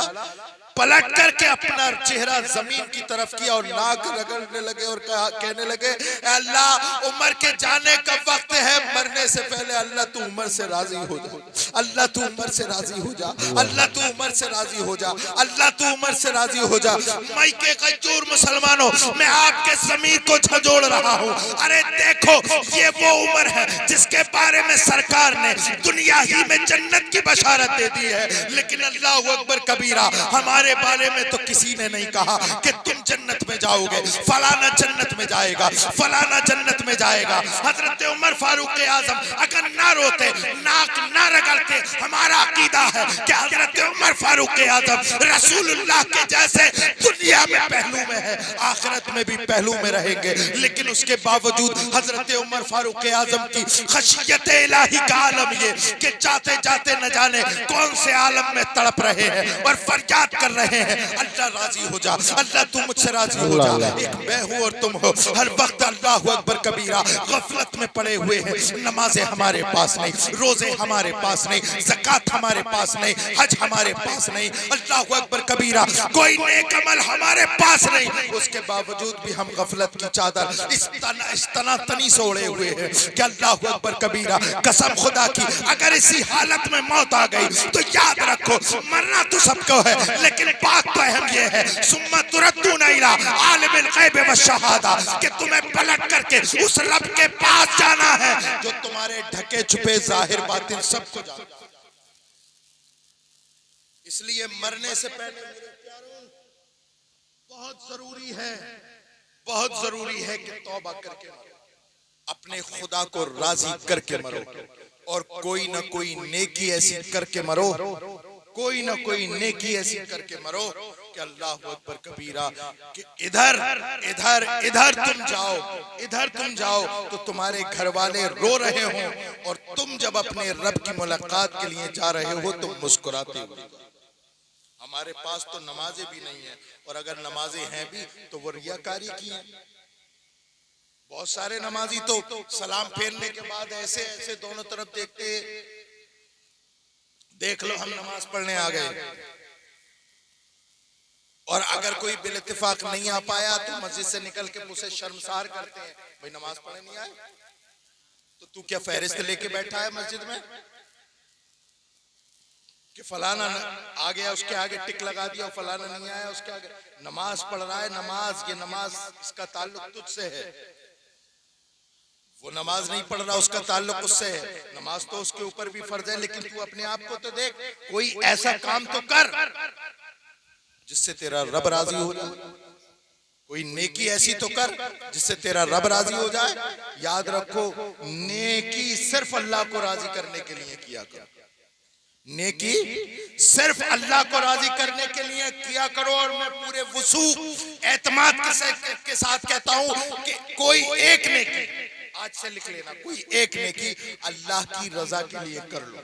पलट करके अपना चेहरा जमीन की तरफ किया और नाक रगड़ने लगे और कहने लगे अल्लाह उमर के जाने का वक्त है, मरने से पहले अल्लाह तू उमर से राजी हो जा, अल्लाह तू उमर से राजी हो जा, अल्लाह तू उमर से राजी हो जा, अल्लाह तू उमर से राजी हो जा। मैं के कजूर मुसलमानों, मैं आपके ज़मीर को झंझोड़ रहा हूँ। अरे देखो ये वो उमर है जिसके बारे में सरकार ने दुनिया ही में जन्नत की बशारत दे दी है। लेकिन अल्लाह अकबर कबीरा, हमारे बारे में तो किसी ने नहीं कहा कि तुम जन्नत में जाओगे, फलाना जन्नत में जाएगा, फलाना जन्नत में जाएगा। हजरत उमर फारूक आजम अगर ना रोते, नाक ना रगड़ते, हमारा अकीदा है कि हजरत उमर फारूक आजम रसूलुल्लाह के जैसे दुनिया में पहलू में है, आखिरत में भी पहलू में रहेंगे। लेकिन उसके बावजूद हजरत उमर फारूक आजम की खशियत इलाही का आलम ये कि जाते जाते न जाने कौन से आलम में तड़प रहे हैं और फरियाद कर रहे हैं, अल्लाह राजी हो जा, अल्लाह तू मुझसे राजी हो जा। एक मैं हूँ और तुम हो, हर वक्त अल्लाह अकबर कबीरा गफलत में पड़े हुए हैं। नमाजें हमारे पास नहीं, रोजे हमारे पास नहीं, ज़कात हमारे पास नहीं, हज हमारे पास नहीं, अल्लाह अकबर कबीरा कोई नेक अमल हमारे पास नहीं। उसके बावजूद भी हम गफलत की चादर इस तनातनी से ओढ़े हुए हैं कि अल्लाह अकबर कबीरा, कसम खुदा की अगर इसी हालत में मौत आ गई तो याद रखो मरना तो सबको है, लेकिन बात तो अहम ये है सुम्मा तुरद्दूना इला आलिमिल गैब व शहादा, कि तुम्हें पलट करके उस रब के पास जाना है जो तुम्हारे ढके छुपे जाहिर बातिन सबको जानता है। इसलिए मरने से पहले मेरे प्यारों बहुत जरूरी है कि तौबा करके मरो, अपने खुदा को राजी करके मरो, और कोई ना कोई नेकी ऐसी करके मरो, कोई ना कोई नेकी ऐसी करके मरो कि अल्लाह अकबर कबीरा कि इधर इधर इधर तुम जाओ तो तुम्हारे घर वाले रो रहे हो, और तुम जब अपने रब की मुलाकात के लिए जा रहे हो तो मुस्कुराते हो। हमारे पास तो नमाजें भी नहीं है, और अगर नमाजें हैं भी तो वो रियाकारी की हैं। बहुत सारे नमाजी तो सलाम फेरने के बाद ऐसे ऐसे दोनों तरफ देखते, देख लो हम नमाज पढ़ने आ गए। और अगर कोई बिल इत्तेफाक नहीं आ पाया तो मस्जिद से निकल के उसे शर्मसार करते हैं, भाई नमाज पढ़ने नहीं आए तो तू क्या फहरिस्त लेके बैठा है मस्जिद में कि फलाना आ गया उसके आगे टिक लगा दिया, और फलाना नहीं आया उसके आगे। नमाज पढ़ रहा है, नमाज इसका ताल्लुक तुझसे है, वो नमाज नहीं पढ़ रहा उसका ताल्लुक उससे है। नमाज तो उसके ऊपर भी फर्ज है, लेकिन तू अपने आप को तो देख, कोई ऐसा काम तो कर जिससे तेरा रब राजी हो जाए, कोई नेकी ऐसी तो कर जिससे तेरा रब राजी हो जाए। याद रखो, नेकी सिर्फ अल्लाह को राजी करने के लिए किया करो, नेकी सिर्फ अल्लाह को राजी करने के लिए किया करो। और मैं पूरे वसूख एतमाद के साथ कहता हूं कि कोई एक नेकी आज से लिख लेना, कोई एक नेकी अल्लाह की रजा के लिए कर लो,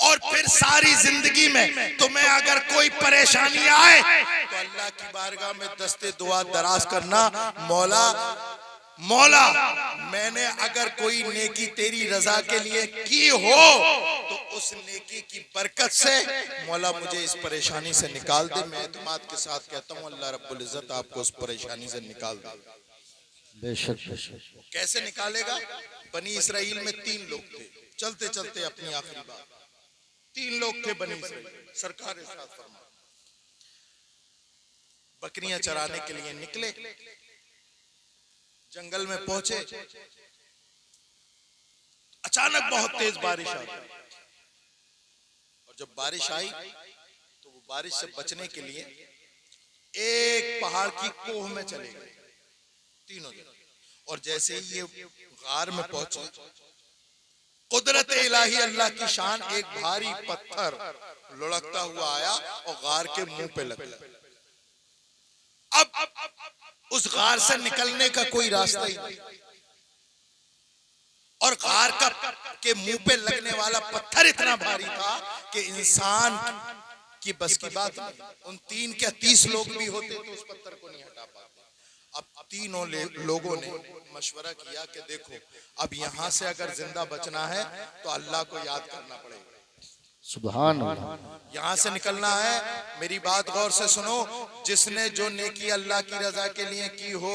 और फिर सारी जिंदगी में तुम्हें अगर कोई परेशानी आए तो अल्लाह की बारगाह में दस्ते दुआ दराज करना, मौला मैंने अगर कोई नेकी तेरी रजा के लिए की हो तो उस नेकी की बरकत से मौला मुझे इस परेशानी से निकाल दे। मैं एतमाद के साथ कहता हूँ अल्लाह रब्बुल इज्जत आपको उस परेशानी से निकाल दे। बेशक बेशक। कैसे निकालेगा? बनी इसराइल में 3 लोग थे, चलते चलते अपनी आखिरी बात, 3 लोग थे बनी इसराइल। सरकार इरशाद फरमा, बकरियां चराने के लिए निकले, जंगल में पहुंचे, अचानक बहुत तेज बारिश आ गई, और जब बारिश आई तो वो बारिश से बचने के लिए एक पहाड़ की कोह में चले गए तीनों जन। और जैसे ही ये गार में पहुंचे, कुदरत इलाही अल्लाह की शान, एक भारी पत्थर लुढ़कता हुआ आया और गार के मुंह पे लग गया। अब उस गार से निकलने का कोई रास्ता ही नहीं, और गार के मुंह पे लगने वाला पत्थर इतना भारी था कि इंसान की बस की बात नहीं। उन 3 क्या 30 लोग भी होते तो उस पत्थर को नहीं हटा पाते। अब तीनों लोगों ने मशवरा किया कि देखो, अब यहां से अगर जिंदा बचना है तो अल्लाह को याद करना पड़ेगा, सुभान अल्लाह। यहां से निकलना है। मेरी बात गौर से सुनो, जिसने जो नेकी अल्लाह की रजा के लिए की हो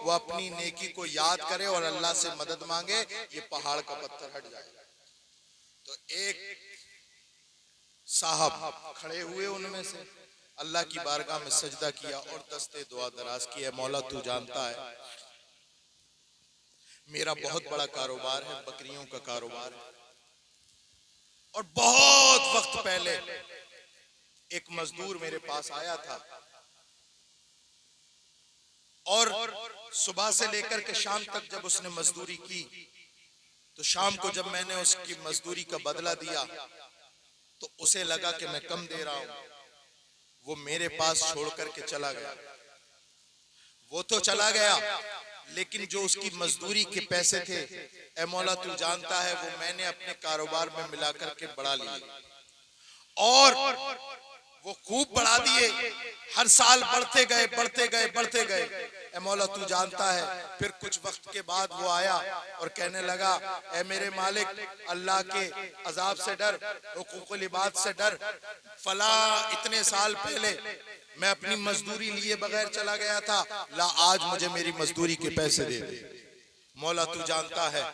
वो अपनी नेकी को याद करे और अल्लाह से मदद मांगे, ये पहाड़ का पत्थर हट जाएगा। तो एक साहब खड़े हुए उनमें से, अल्लाह की बारगाह में सजदा किया और दस्ते दुआ दराज किया, मौला तू जानता है मेरा बहुत बड़ा कारोबार है, बकरियों का कारोबार है, और बहुत वक्त पहले एक मजदूर मेरे पास आया था, और सुबह से लेकर के शाम तक जब उसने मजदूरी की तो शाम को जब मैंने उसकी मजदूरी का बदला दिया तो उसे लगा कि मैं कम दे रहा हूं, वो मेरे पास छोड़ करके चला गया। वो तो चला गया, लेकिन जो उसकी मजदूरी के पैसे थे, ए मौला तू जानता है, वो मैंने अपने कारोबार में मिला करके बढ़ा लिए, और वो खूब बढ़ा दिए, हर साल बढ़ते गए बढ़ते गए बढ़ते गए। ए मौला तू जानता है, फिर कुछ वक्त के बाद वो आया और कहने लगा, ए मेरे मालिक, अल्लाह के अजाब से डर, हुकूकुल इबाद से डर, फला इतने साल पहले मैं अपनी मजदूरी लिए बगैर चला गया था, ला आज मुझे मेरी मजदूरी के पैसे दे दे। मौला तू जानता है,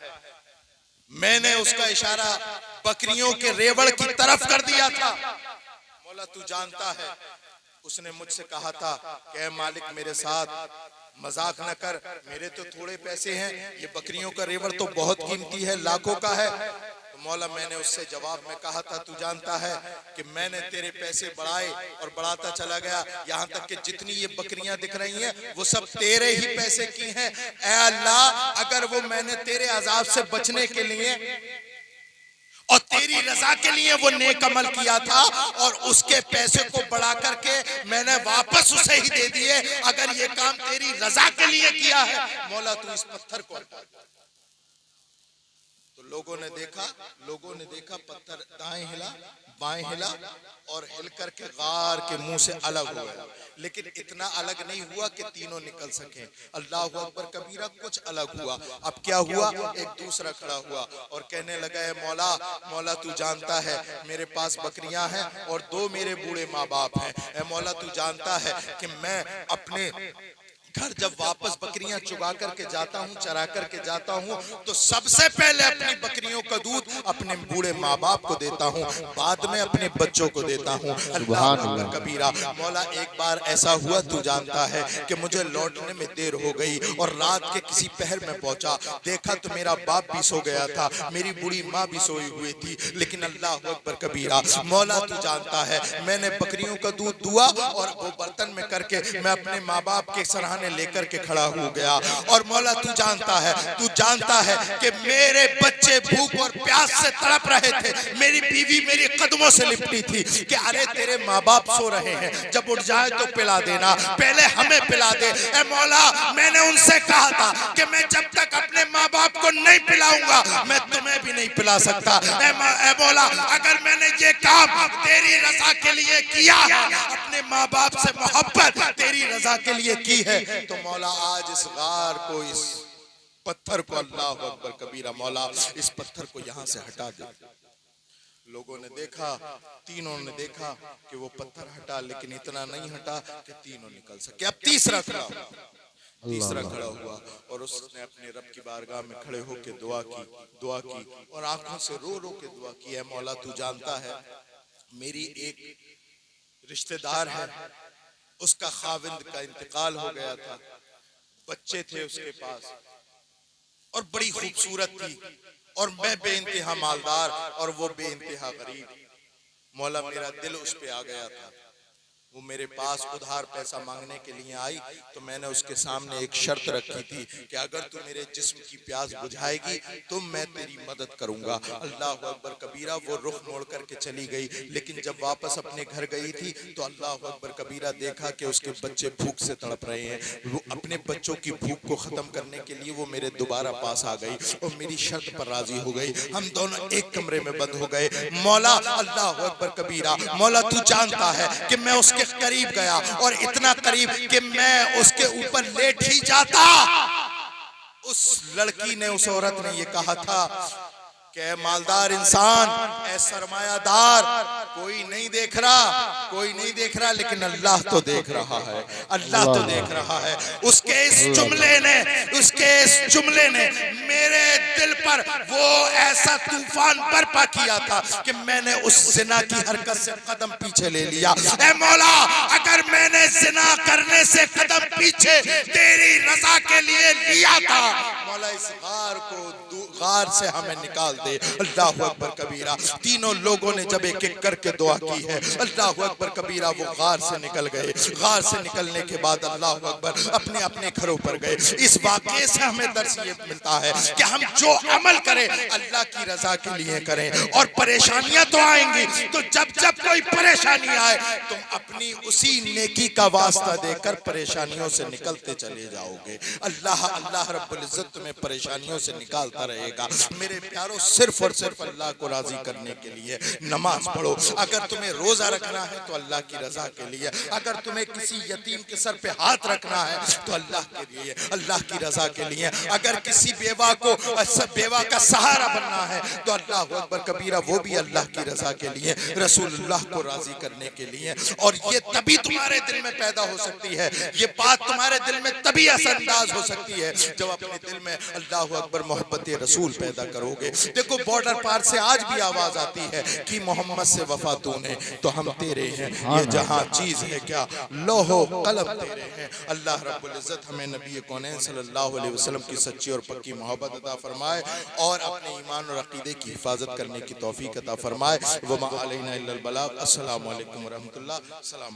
मैंने उसका इशारा बकरियों के रेवड़ की तरफ कर दिया था। मौला तू जानता है, उसने मुझसे कहा था कि मालिक मेरे साथ मजाक न कर, मेरे तो थोड़े पैसे हैं, ये बकरियों का रेवड़ तो बहुत कीमती है, लाखों का है। तो मौला मैंने उससे जवाब में कहा था, तू जानता है कि मैंने तेरे पैसे बढ़ाए और बढ़ाता चला गया, यहाँ तक कि जितनी ये बकरियां दिख रही हैं वो सब तेरे ही पैसे की हैं। ऐ अल्लाह, अगर वो मैंने तेरे अजाब से बचने के लिए और तेरी रजा के लिए वो नेक अमल किया था और उसके पैसे को बढ़ा करके मैंने वापस उसे ही दे दिए, अगर ये काम तेरी रजा के लिए किया है मौला तू इस पत्थर को हटा दे। तो लोगों ने देखा पत्थर दाएं हिला बाएं हिला और हिल करके गार के मुंह से अलग हो गया, लेकिन इतना अलग नहीं हुआ कि तीनों निकल सके। अल्लाह अकबर कबीरा, कुछ अलग हुआ। अब क्या हुआ, एक दूसरा खड़ा हुआ और कहने लगा, है मौला, मौला तू जानता है मेरे पास बकरियां हैं और 2 मेरे बूढ़े माँ बाप हैं। ऐ मौला तू जानता है कि मैं अपने घर जब वापस बकरियां चुगा करके जाता हूँ, चरा करके जाता हूँ, तो सबसे पहले अपनी बकरियों का दूध अपने बूढ़े माँ बाप को देता हूँ, बाद में अपने बच्चों को देता हूँ। अल्लाह अकबर कबीरा। मौला एक बार ऐसा हुआ, तू जानता है कि मुझे लौटने में देर हो गई और रात के किसी पहर में पहुंचा, देखा तो मेरा बाप भी सो गया था, मेरी बूढ़ी माँ भी सोई हुई थी, लेकिन अल्लाह अकबर कबीरा मौला तू जानता है मैंने बकरियों का दूध दुआ और वो बर्तन में करके मैं अपने माँ बाप के सराहने लेकर के खड़ा हो गया। और मौला तू जानता है कि मेरे बच्चे भूख और प्यास से तड़प रहे थे, मेरी बीवी मेरी कदमों से लिपटी थी कि अरे तेरे माँ बाप सो रहे हैं, जब उठ जाए तो पिला देना, पहले हमें पिला दे। ए मौला, मैंने उनसे कहा था कि मैं जब तक अपने माँ बाप को नहीं पिलाऊंगा मैं तुम्हें भी नहीं पिला सकता। ए मौला, अगर मैंने ये काम तेरी रजा के लिए किया है, अपने माँ बाप से मोहब्बत तेरी रजा के लिए की है, तो मौला आज इस गार को, इस पत्थर को, अल्लाह अकबर कबीरा, मौला इस पत्थर को यहाँ से हटा दे। लोगों ने देखा, तीनों ने देखा कि वो पत्थर हटा, लेकिन इतना नहीं हटा कि तीनों निकल सके। अब तीसरा खड़ा हुआ और उसने अपने रब की बारगाह में खड़े होकर दुआ की और आंखों से रो रो के दुआ की, है मौला तू जानता है मेरी एक रिश्तेदार है, उसका खाविंद का इंतकाल हो गया था, बच्चे थे उसके पास और बड़ी खूबसूरत थी और मैं बेइंतहा मालदार और वो बेइंतहा गरीब। मौला मेरा दिल उस पे आ गया था, वो मेरे पास उधार पैसा मांगने के लिए आई, तो मैंने उसके सामने एक शर्त रखी थी कि अगर तू मेरे जिस्म की प्यास बुझाएगी तो मैं तेरी मदद करूंगा। अल्लाह अकबर कबीरा, वो रुख मोड़ करके चली गई, लेकिन जब वापस अपने घर गई थी तो अल्लाह अकबर कबीरा देखा कि उसके बच्चे भूख से तड़प रहे हैं। वो अपने बच्चों की भूख को खत्म करने के लिए वो मेरे दोबारा पास आ गई और मेरी शर्त पर राजी हो गई। हम दोनों एक कमरे में बंद हो गए। मौला, अल्लाह अकबर कबीरा, मौला तू जानता है कि मैं उसके करीब गया और इतना करीब कि मैं उसके ऊपर लेट ही जाता। उस लड़की ने, उस औरत ने ये कहा था कि मालदार इंसान, ऐ सरमायादार, कोई नहीं देख रहा, लेकिन अल्लाह तो देख रहा है, अल्लाह तो देख रहा है। उसके इस जुमले ने मेरे दिल पर वो ऐसा तूफान बर्पा किया था कि मैंने उस जिना की हरकत से कदम पीछे ले लिया। ऐ मौला, अगर मैंने जिना करने से कदम पीछे तेरी रजा के लिए लिया था, मौला इस गार से हमें निकाल दे। अल्लाह अकबर कबीरा। तीनों लोगों ने जब एक एक करके दुआ की है, अल्लाह अकबर कबीरा, वो गार से निकल गए। गार से निकलने के बाद अल्लाह अकबर अपने अपने घरों पर गए। इस वाक़ये से हमें दर्स ये मिलता है कि हम जो अमल करें अल्लाह की रजा के लिए करें। और परेशानियां तो आएंगी, तो जब जब कोई परेशानी आए तुम अपनी उसी नेकी का वास्ता देकर परेशानियों से निकलते चले जाओगे। अल्लाह रब्बुल इज्जत तुम्हें परेशानियों से निकालता रहेगा। मेरे प्यारों, सिर्फ और सिर्फ अल्लाह को राजी करने के लिए नमाज पढ़ो। अगर तुम्हें रोजा रखना है तो अल्लाह की रजा के लिए, अगर तुम्हें किसी यतीम के सर पे हाथ रखना है तो अल्लाह के लिए, अल्लाह की रजा के लिए, अगर किसी बेवा का सहारा बनना है तो अल्लाह अकबर कबीरा, वो भी अल्लाह की रजा के लिए, रसूलुल्लाह को राजी करने के लिए। और ये तभी तुम्हारे दिल में पैदा हो सकती है, ये बात तुम्हारे दिल में तभी असरअंदाज हो सकती है जब अपने दिल में अल्लाह अकबर मोहब्बत रसूल पैदा करोगे। देखो, बॉर्डर पार से आज भी आवाज आती है कि मोहम्मद से वफा तूने तो हम तेरे हैं, ये जहां चीज है क्या लोहो कलम तेरे हैं। अल्लाह रब्बुल इज्जत हमें नबी कौनैन सल्लल्लाहु अलैहि वसल्लम की सच्ची और पक्की मोहब्बत अता फरमाए और अपने ईमान और अकीदे की हिफाजत करने की तौफीक अता फरमाए। वमा अलैना इल्लल बलाग। अस्सलामु अलैकुम व रहमतुल्लाह। सलाम।